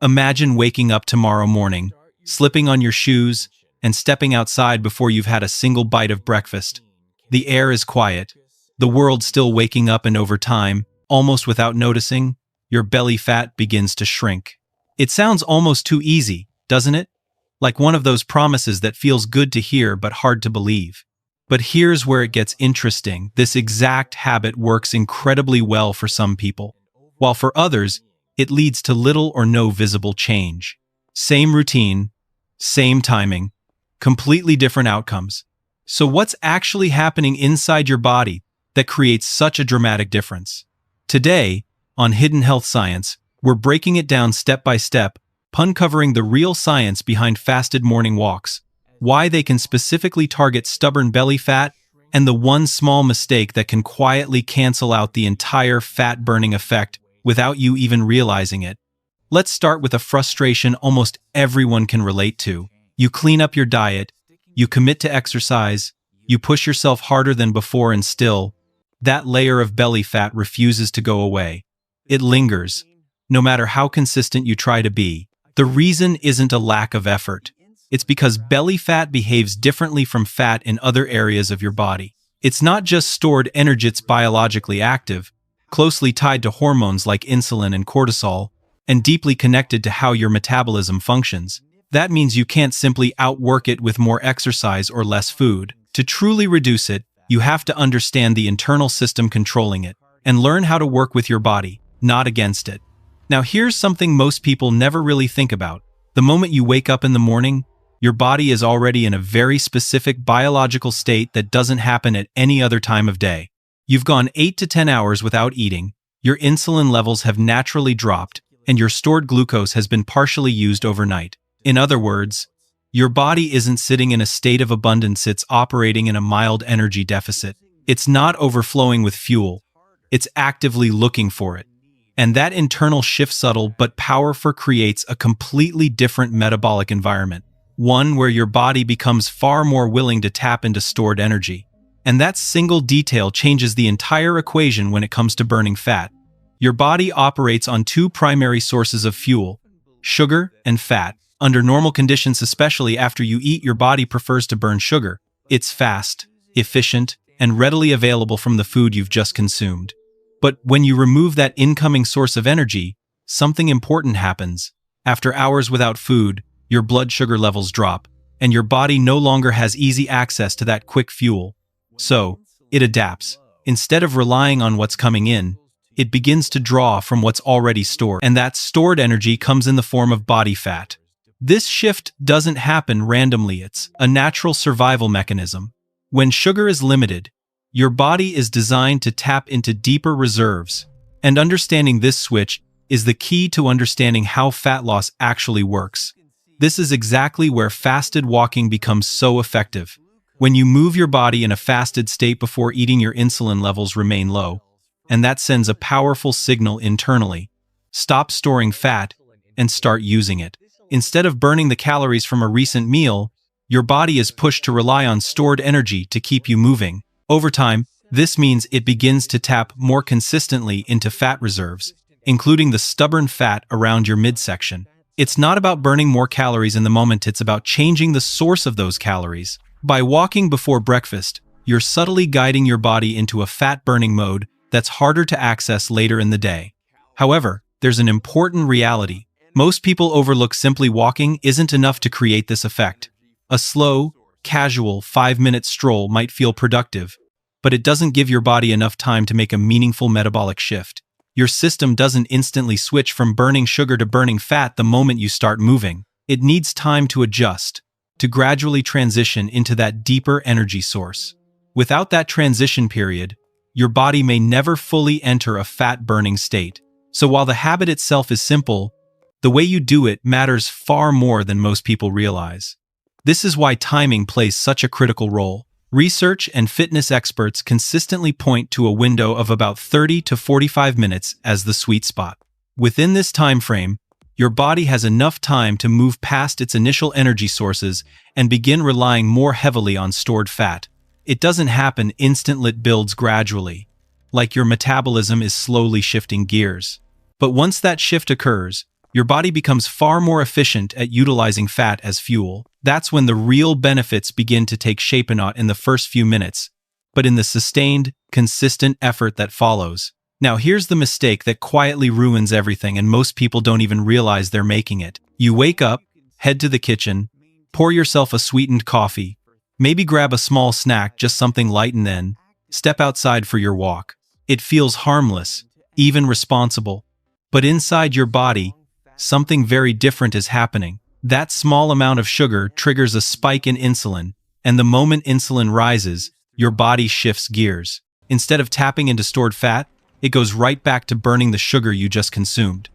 Imagine waking up tomorrow morning, slipping on your shoes, and stepping outside before you've had a single bite of breakfast. The air is quiet, the world still waking up, and over time, almost without noticing, your belly fat begins to shrink. It sounds almost too easy, doesn't it? Like one of those promises that feels good to hear but hard to believe. But here's where it gets interesting. This exact habit works incredibly well for some people, while for others, it leads to little or no visible change. Same routine, same timing, completely different outcomes. So what's actually happening inside your body that creates such a dramatic difference? Today, on Hidden Health Science, we're breaking it down step by step, uncovering the real science behind fasted morning walks, why they can specifically target stubborn belly fat, and the one small mistake that can quietly cancel out the entire fat-burning effect without you even realizing it. Let's start with a frustration almost everyone can relate to. You clean up your diet, you commit to exercise, you push yourself harder than before, and still, that layer of belly fat refuses to go away. It lingers, no matter how consistent you try to be. The reason isn't a lack of effort. It's because belly fat behaves differently from fat in other areas of your body. It's not just stored energy, it's biologically active, closely tied to hormones like insulin and cortisol, and deeply connected to how your metabolism functions. That means you can't simply outwork it with more exercise or less food. To truly reduce it, you have to understand the internal system controlling it, and learn how to work with your body, not against it. Now here's something most people never really think about. The moment you wake up in the morning, your body is already in a very specific biological state that doesn't happen at any other time of day. You've gone 8 to 10 hours without eating, your insulin levels have naturally dropped, and your stored glucose has been partially used overnight. In other words, your body isn't sitting in a state of abundance, it's operating in a mild energy deficit. It's not overflowing with fuel, it's actively looking for it. And that internal shift, subtle but powerful, creates a completely different metabolic environment. One where your body becomes far more willing to tap into stored energy. And that single detail changes the entire equation when it comes to burning fat. Your body operates on two primary sources of fuel, sugar and fat. Under normal conditions, especially after you eat, your body prefers to burn sugar. It's fast, efficient, and readily available from the food you've just consumed. But when you remove that incoming source of energy, something important happens. After hours without food, your blood sugar levels drop, and your body no longer has easy access to that quick fuel. So, it adapts. Instead of relying on what's coming in, it begins to draw from what's already stored, and that stored energy comes in the form of body fat. This shift doesn't happen randomly, it's a natural survival mechanism. When sugar is limited, your body is designed to tap into deeper reserves, and understanding this switch is the key to understanding how fat loss actually works. This is exactly where fasted walking becomes so effective. When you move your body in a fasted state before eating, your insulin levels remain low, and that sends a powerful signal internally. Stop storing fat and start using it. Instead of burning the calories from a recent meal, your body is pushed to rely on stored energy to keep you moving. Over time, this means it begins to tap more consistently into fat reserves, including the stubborn fat around your midsection. It's not about burning more calories in the moment, it's about changing the source of those calories. By walking before breakfast, you're subtly guiding your body into a fat-burning mode that's harder to access later in the day. However, there's an important reality. Most people overlook simply walking isn't enough to create this effect. A slow, casual 5-minute stroll might feel productive, but it doesn't give your body enough time to make a meaningful metabolic shift. Your system doesn't instantly switch from burning sugar to burning fat the moment you start moving. It needs time to adjust, to gradually transition into that deeper energy source. Without that transition period, your body may never fully enter a fat-burning state. So while the habit itself is simple, the way you do it matters far more than most people realize. This is why timing plays such a critical role. Research and fitness experts consistently point to a window of about 30 to 45 minutes as the sweet spot. Within this time frame, your body has enough time to move past its initial energy sources and begin relying more heavily on stored fat. It doesn't happen instantly, it builds gradually, like your metabolism is slowly shifting gears. But once that shift occurs, your body becomes far more efficient at utilizing fat as fuel. That's when the real benefits begin to take shape, not in the first few minutes, but in the sustained, consistent effort that follows. Now here's the mistake that quietly ruins everything, and most people don't even realize they're making it. You wake up, head to the kitchen, pour yourself a sweetened coffee, maybe grab a small snack, just something light, and then step outside for your walk. It feels harmless, even responsible. But inside your body, something very different is happening. That small amount of sugar triggers a spike in insulin, and the moment insulin rises, your body shifts gears. Instead of tapping into stored fat, it goes right back to burning the sugar you just consumed.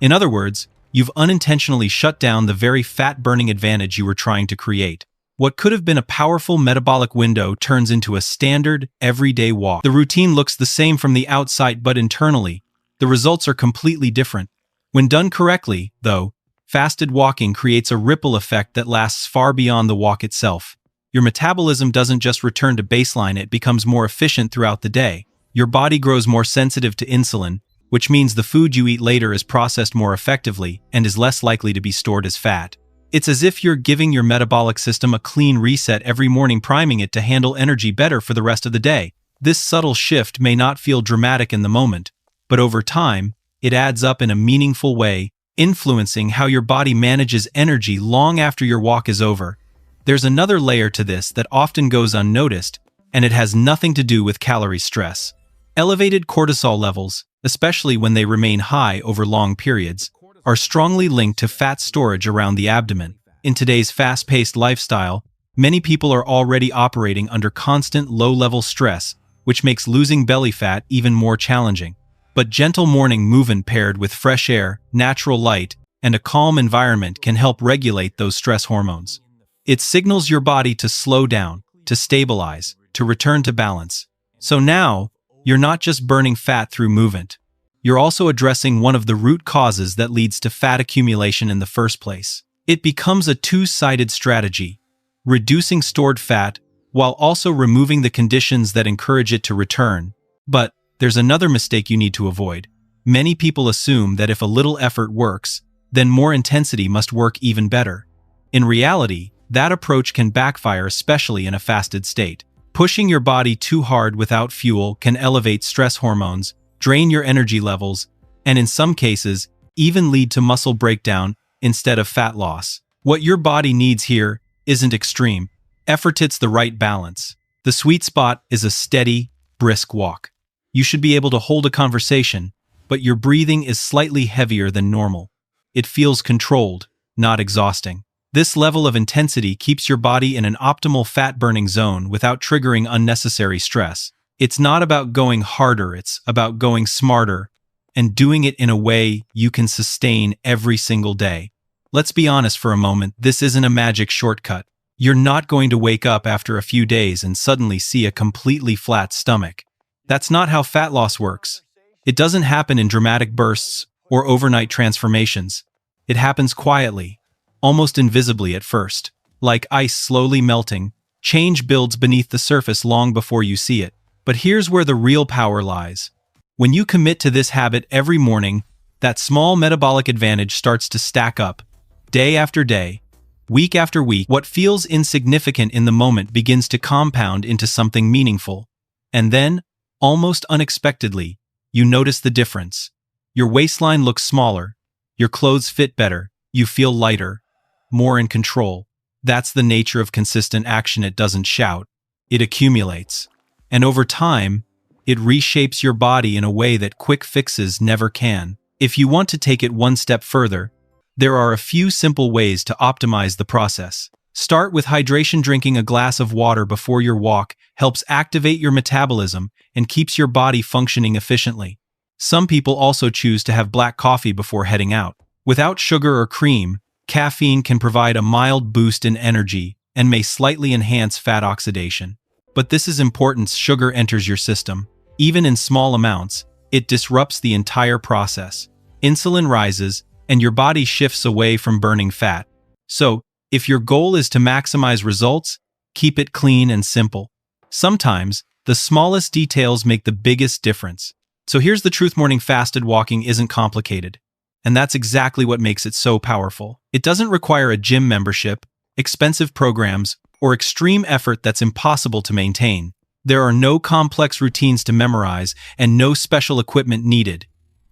In other words, you've unintentionally shut down the very fat-burning advantage you were trying to create. What could have been a powerful metabolic window turns into a standard, everyday walk. The routine looks the same from the outside, but internally, the results are completely different. When done correctly, though, fasted walking creates a ripple effect that lasts far beyond the walk itself. Your metabolism doesn't just return to baseline, it becomes more efficient throughout the day. Your body grows more sensitive to insulin, which means the food you eat later is processed more effectively and is less likely to be stored as fat. It's as if you're giving your metabolic system a clean reset every morning, priming it to handle energy better for the rest of the day. This subtle shift may not feel dramatic in the moment, but over time, it adds up in a meaningful way, influencing how your body manages energy long after your walk is over. There's another layer to this that often goes unnoticed, and it has nothing to do with calorie stress. Elevated cortisol levels, especially when they remain high over long periods, are strongly linked to fat storage around the abdomen. In today's fast-paced lifestyle, many people are already operating under constant low-level stress, which makes losing belly fat even more challenging. But gentle morning movement paired with fresh air, natural light, and a calm environment can help regulate those stress hormones. It signals your body to slow down, to stabilize, to return to balance. So now, you're not just burning fat through movement. You're also addressing one of the root causes that leads to fat accumulation in the first place. It becomes a two-sided strategy, reducing stored fat while also removing the conditions that encourage it to return. But there's another mistake you need to avoid. Many people assume that if a little effort works, then more intensity must work even better. In reality, that approach can backfire, especially in a fasted state. Pushing your body too hard without fuel can elevate stress hormones, drain your energy levels, and in some cases, even lead to muscle breakdown instead of fat loss. What your body needs here isn't extreme effort, it's the right balance. The sweet spot is a steady, brisk walk. You should be able to hold a conversation, but your breathing is slightly heavier than normal. It feels controlled, not exhausting. This level of intensity keeps your body in an optimal fat-burning zone without triggering unnecessary stress. It's not about going harder, it's about going smarter and doing it in a way you can sustain every single day. Let's be honest for a moment, this isn't a magic shortcut. You're not going to wake up after a few days and suddenly see a completely flat stomach. That's not how fat loss works. It doesn't happen in dramatic bursts or overnight transformations. It happens quietly, almost invisibly at first. Like ice slowly melting, change builds beneath the surface long before you see it. But here's where the real power lies. When you commit to this habit every morning, that small metabolic advantage starts to stack up. Day after day, week after week, what feels insignificant in the moment begins to compound into something meaningful. And then, almost unexpectedly, you notice the difference. Your waistline looks smaller, your clothes fit better, you feel lighter, more in control. That's the nature of consistent action. It doesn't shout, it accumulates. And over time, it reshapes your body in a way that quick fixes never can. If you want to take it one step further, there are a few simple ways to optimize the process. Start with hydration. Drinking a glass of water before your walk helps activate your metabolism and keeps your body functioning efficiently. Some people also choose to have black coffee before heading out. Without sugar or cream, caffeine can provide a mild boost in energy and may slightly enhance fat oxidation. But this is important. Sugar enters your system. Even in small amounts, it disrupts the entire process. Insulin rises, and your body shifts away from burning fat. So, if your goal is to maximize results, keep it clean and simple. Sometimes, the smallest details make the biggest difference. So here's the truth: morning fasted walking isn't complicated. And that's exactly what makes it so powerful. It doesn't require a gym membership, expensive programs, or extreme effort that's impossible to maintain. There are no complex routines to memorize and no special equipment needed.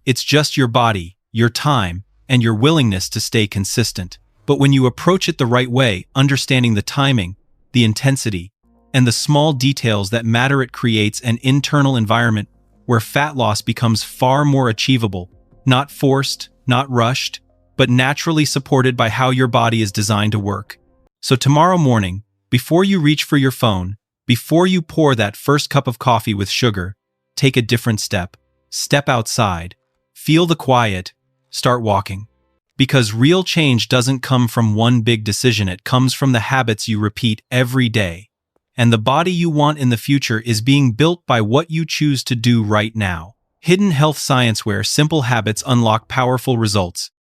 It's just your body, your time, and your willingness to stay consistent. But when you approach it the right way, understanding the timing, the intensity, and the small details that matter, it creates an internal environment where fat loss becomes far more achievable, not forced, not rushed, but naturally supported by how your body is designed to work. So tomorrow morning, before you reach for your phone, before you pour that first cup of coffee with sugar, take a different step. Step outside. Feel the quiet. Start walking. Because real change doesn't come from one big decision, it comes from the habits you repeat every day. And the body you want in the future is being built by what you choose to do right now. Hidden health science, where simple habits unlock powerful results.